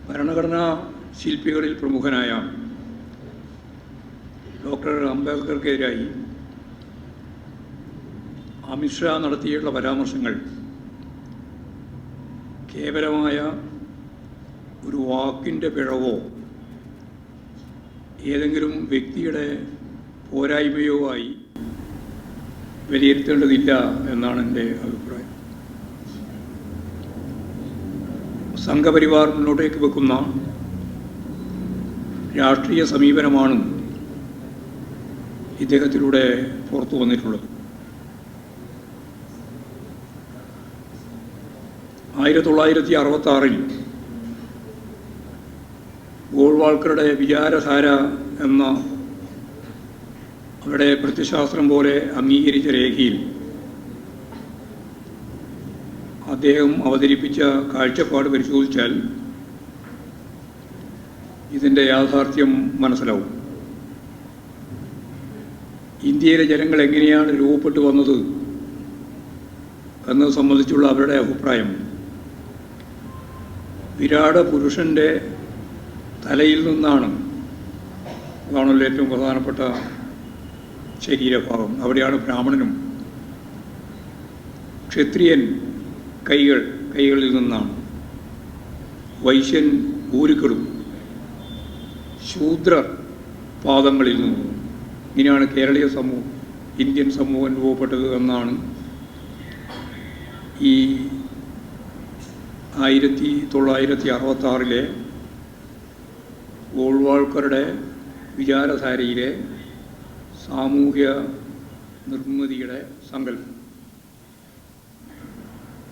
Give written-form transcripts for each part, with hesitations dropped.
ഭരണഘടനാ ശില്പികളിൽ പ്രമുഖനായ ഡോക്ടർ അംബേദ്കർക്കെതിരായി അമിത്ഷാ നടത്തിയിട്ടുള്ള പരാമർശങ്ങൾ കേവലമായ ഒരു വാക്കിൻ്റെ പിഴവോ ഏതെങ്കിലും വ്യക്തിയുടെ പോരായ്മയോ ആയി വിലയിരുത്തേണ്ടതില്ല എന്നാണ് എൻ്റെ അഭിപ്രായം. സംഘപരിവാർ മുന്നോട്ടേക്ക് വെക്കുന്ന രാഷ്ട്രീയ സമീപനമാണ് ഇദ്ദേഹത്തിലൂടെ പുറത്തു വന്നിട്ടുള്ളത്. 1966 ഗോൾവാൾക്കറുടെ വിചാരധാര എന്ന അവരുടെ പ്രത്യശാസ്ത്രം പോലെ അംഗീകരിച്ച രേഖയിൽ അദ്ദേഹം അവതരിപ്പിച്ച കാഴ്ചപ്പാട് പരിശോധിച്ചാൽ ഇതിൻ്റെ യാഥാർത്ഥ്യം മനസ്സിലാവും. ഇന്ത്യയിലെ ജനങ്ങൾ എങ്ങനെയാണ് രൂപപ്പെട്ടു വന്നത് എന്നത് സംബന്ധിച്ചുള്ള അവരുടെ അഭിപ്രായം വിരാട പുരുഷൻ്റെ തലയിൽ നിന്നാണ് അതാണല്ലോ ഏറ്റവും പ്രധാനപ്പെട്ട ശരീരഭാഗം. അവിടെയാണ് ബ്രാഹ്മണനും. ക്ഷത്രിയൻ കൈകളിൽ നിന്നാണ്. വൈശ്യൻ ഊരുക്കളും, ശൂദ്രർ പാദങ്ങളിൽ നിന്നും. ഇങ്ങനെയാണ് കേരളീയ സമൂഹം, ഇന്ത്യൻ സമൂഹം രൂപപ്പെട്ടത് എന്നാണ് ഈ 1966 ഗോൾവാൾക്കറുടെ വിചാരധാരയിലെ സാമൂഹ്യ നിർമ്മിതിയുടെ സങ്കല്പം.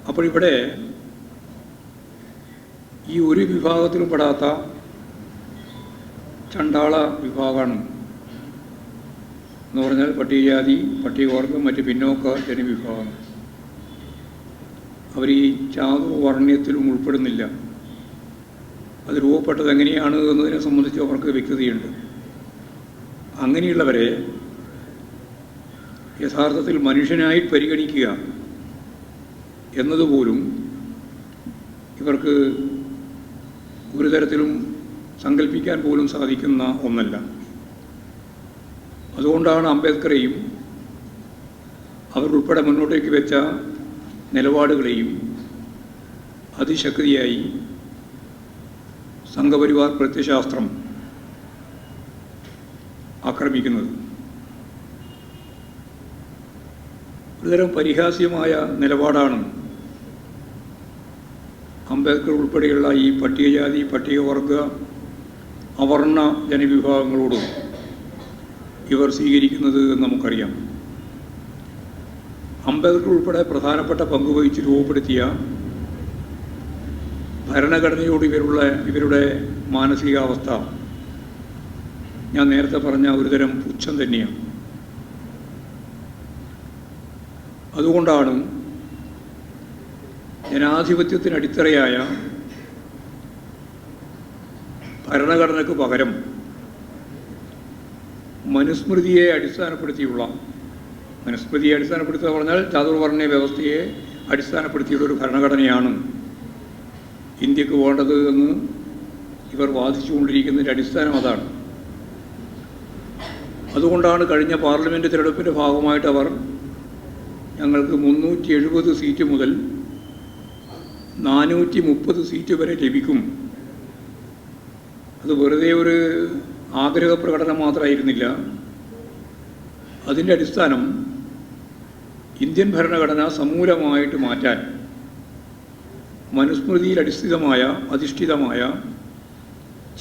അപ്പോൾ ഇവിടെ ഈ ഒരു വിഭാഗത്തിലും പെടാത്ത ചണ്ടാള വിഭാഗമാണ് എന്ന് പറഞ്ഞാൽ പട്ടികജാതി, പട്ടികവർഗം, മറ്റ് പിന്നോക്ക ജനവിഭാഗം. അവർ ഈ ചാതുർവർണ്ണ്യത്തിലും ഉൾപ്പെടുന്നില്ല. അത് രൂപപ്പെട്ടത് എങ്ങനെയാണ് എന്നതിനെ സംബന്ധിച്ച് അവർക്ക് വ്യക്തതയുണ്ട്. അങ്ങനെയുള്ളവരെ യഥാർത്ഥത്തിൽ മനുഷ്യനായി പരിഗണിക്കുക എന്നതുപോലും ഇവർക്ക് ഒരു തരത്തിലും സങ്കല്പിക്കാൻ പോലും സാധിക്കുന്ന ഒന്നല്ല. അതുകൊണ്ടാണ് അംബേദ്കറെയും അവരുൾപ്പെടെ മുന്നോട്ടേക്ക് വെച്ച നിലപാടുകളെയും അതിശക്തിയായി സംഘപരിവാർ പ്രത്യശാസ്ത്രം ആക്രമിക്കുന്നത്. ഒരുതരം പരിഹാസ്യമായ നിലപാടാണ് അംബേദ്കർ ഉൾപ്പെടെയുള്ള ഈ പട്ടികജാതി, പട്ടികവർഗ, അവർണ ജനവിഭാഗങ്ങളോട് ഇവർ സ്വീകരിക്കുന്നത് എന്ന് നമുക്കറിയാം. അംബേദ്കർ ഉൾപ്പെടെ പ്രധാനപ്പെട്ട പങ്കുവഹിച്ച് രൂപപ്പെടുത്തിയ ഭരണഘടനയോട് ഇവരുടെ മാനസികാവസ്ഥ ഞാൻ നേരത്തെ പറഞ്ഞ ഒരുതരം പുച്ഛം തന്നെയാണ്. അതുകൊണ്ടാണ് ജനാധിപത്യത്തിന് അടിത്തറയായ ഭരണഘടനയ്ക്ക് പകരം മനുസ്മൃതിയെ അടിസ്ഥാനപ്പെടുത്തിയുള്ള പറഞ്ഞാൽ ചാതുർവർണ്ണ വ്യവസ്ഥയെ അടിസ്ഥാനപ്പെടുത്തിയുള്ള ഒരു ഭരണഘടനയാണ് ഇന്ത്യക്ക് വേണ്ടത് എന്ന് ഇവർ വാദിച്ചുകൊണ്ടിരിക്കുന്നതിൻ്റെ അടിസ്ഥാനം അതാണ്. അതുകൊണ്ടാണ് കഴിഞ്ഞ പാർലമെൻറ്റ് തിരഞ്ഞെടുപ്പിൻ്റെ ഭാഗമായിട്ട് അവർ ഞങ്ങൾക്ക് 370 സീറ്റ് മുതൽ 430 സീറ്റ് വരെ ലഭിക്കും. അത് വെറുതെ ഒരു ആഗ്രഹപ്രകടനം മാത്രമായിരുന്നില്ല. അതിൻ്റെ അടിസ്ഥാനം ഇന്ത്യൻ ഭരണഘടന സമൂലമായിട്ട് മാറ്റാൻ മനുസ്മൃതിയിൽ അധിഷ്ഠിതമായ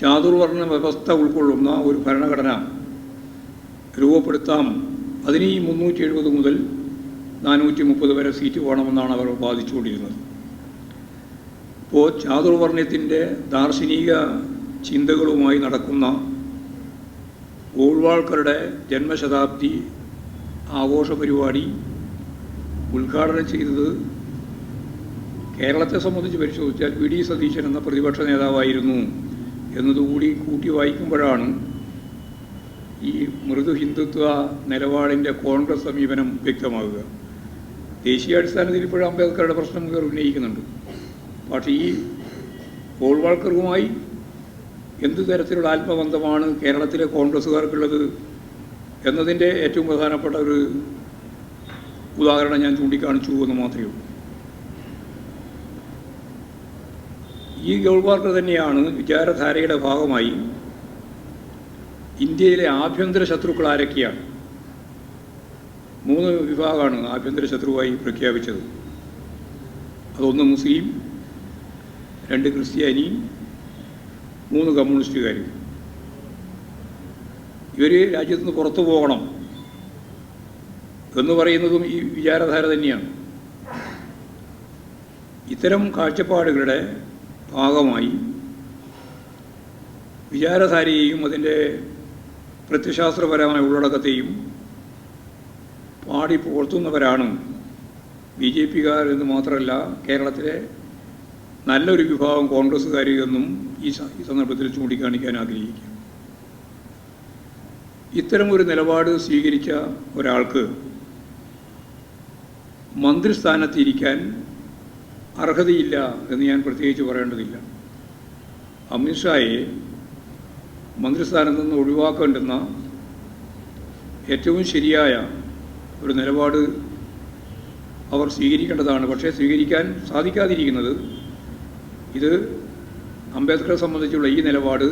ചാതുർവർണ്ണ വ്യവസ്ഥ ഉൾക്കൊള്ളുന്ന ഒരു ഭരണഘടന രൂപപ്പെടുത്താം. അതിന് ഈ 370 മുതൽ 430 വരെ സീറ്റ് വേണമെന്നാണ് അവർ വാദിച്ചുകൊണ്ടിരുന്നത്. ഇപ്പോൾ ചാതുർവർണ്ണയത്തിൻ്റെ ദാർശനിക ചിന്തകളുമായി നടക്കുന്ന ഗോൾവാൾക്കറുടെ ജന്മശതാബ്ദി ആഘോഷ പരിപാടി ഉദ്ഘാടനം ചെയ്തത് കേരളത്തെ സംബന്ധിച്ച് പരിശോധിച്ചാൽ വി.ഡി. സതീശൻ എന്ന പ്രതിപക്ഷ നേതാവായിരുന്നു എന്നതുകൂടി കൂട്ടി വായിക്കുമ്പോഴാണ് ഈ മൃദു ഹിന്ദുത്വ നിലപാടിൻ്റെ കോൺഗ്രസ് സമീപനം വ്യക്തമാകുക. ദേശീയാടിസ്ഥാനത്തിൽ ഇപ്പോഴും അംബേദ്കറുടെ പ്രശ്നം ഇവർ ഉന്നയിക്കുന്നുണ്ട്. പക്ഷേ ഈ ഗോൾവാൾക്കറുമായി എന്ത് തരത്തിലുള്ള ആത്മബന്ധമാണ് കേരളത്തിലെ കോൺഗ്രസ്സുകാർക്കുള്ളത് എന്നതിൻ്റെ ഏറ്റവും പ്രധാനപ്പെട്ട ഒരു ഉദാഹരണം ഞാൻ ചൂണ്ടിക്കാണിച്ചു എന്ന് മാത്രമേ ഉള്ളൂ. ഈ ഗോൾവാൾക്കർ തന്നെയാണ് വിചാരധാരയുടെ ഭാഗമായി ഇന്ത്യയിലെ ആഭ്യന്തര ശത്രുക്കൾ ആരൊക്കെയാണ്. 3 വിഭാഗമാണ് ആഭ്യന്തര ശത്രുവായി പ്രഖ്യാപിച്ചത്. അതൊന്ന് മുസ്ലിം, 2 ക്രിസ്ത്യാനി, 3 കമ്മ്യൂണിസ്റ്റുകാർ. ഇവർ രാജ്യത്ത് നിന്ന് പുറത്തു പോകണം എന്ന് പറയുന്നതും ഈ വിചാരധാര തന്നെയാണ്. ഇത്തരം കാഴ്ചപ്പാടുകളുടെ ഭാഗമായി വിചാരധാരയെയും അതിൻ്റെ പ്രത്യശാസ്ത്രപരമായ ഉള്ളടക്കത്തെയും പാടി പുകഴ്ത്തുന്നവരാണ് BJPക്കാർ എന്ന് മാത്രമല്ല കേരളത്തിലെ നല്ലൊരു വിഭാഗം കോൺഗ്രസ്സുകാർ എന്നും ഈ സന്ദർഭത്തിൽ ചൂണ്ടിക്കാണിക്കാൻ ആഗ്രഹിക്കുക. ഇത്തരമൊരു നിലപാട് സ്വീകരിച്ച ഒരാൾക്ക് മന്ത്രിസ്ഥാനത്തിരിക്കാൻ അർഹതയില്ല എന്ന് ഞാൻ പ്രത്യേകിച്ച് പറയേണ്ടതില്ല. അമിത്ഷായെ മന്ത്രിസ്ഥാനത്ത് നിന്ന് ഒഴിവാക്കേണ്ടുന്ന ഏറ്റവും ശരിയായ ഒരു നിലപാട് അവർ സ്വീകരിക്കേണ്ടതാണ്. പക്ഷേ സ്വീകരിക്കാൻ സാധിക്കാതിരിക്കുന്നത് ഇത് അംബേദ്കറെ സംബന്ധിച്ചുള്ള ഈ നിലപാട്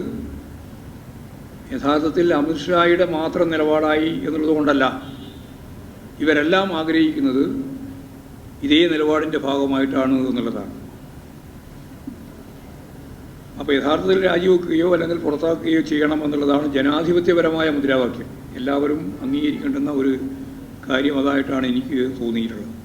യഥാർത്ഥത്തിൽ അമിത്ഷായുടെ മാത്രം നിലപാടായി എന്നുള്ളതുകൊണ്ടല്ല. ഇവരെല്ലാം ആഗ്രഹിക്കുന്നത് ഇതേ നിലപാടിൻ്റെ ഭാഗമായിട്ടാണ് എന്നുള്ളതാണ്. അപ്പോൾ യഥാർത്ഥത്തിൽ രാജിവെക്കുകയോ അല്ലെങ്കിൽ പുറത്താക്കുകയോ ചെയ്യണം എന്നുള്ളതാണ് ജനാധിപത്യപരമായ മുദ്രാവാക്യം. എല്ലാവരും അംഗീകരിക്കേണ്ടുന്ന ഒരു കാര്യം അതായിട്ടാണ് എനിക്ക് തോന്നിയിട്ടുള്ളത്.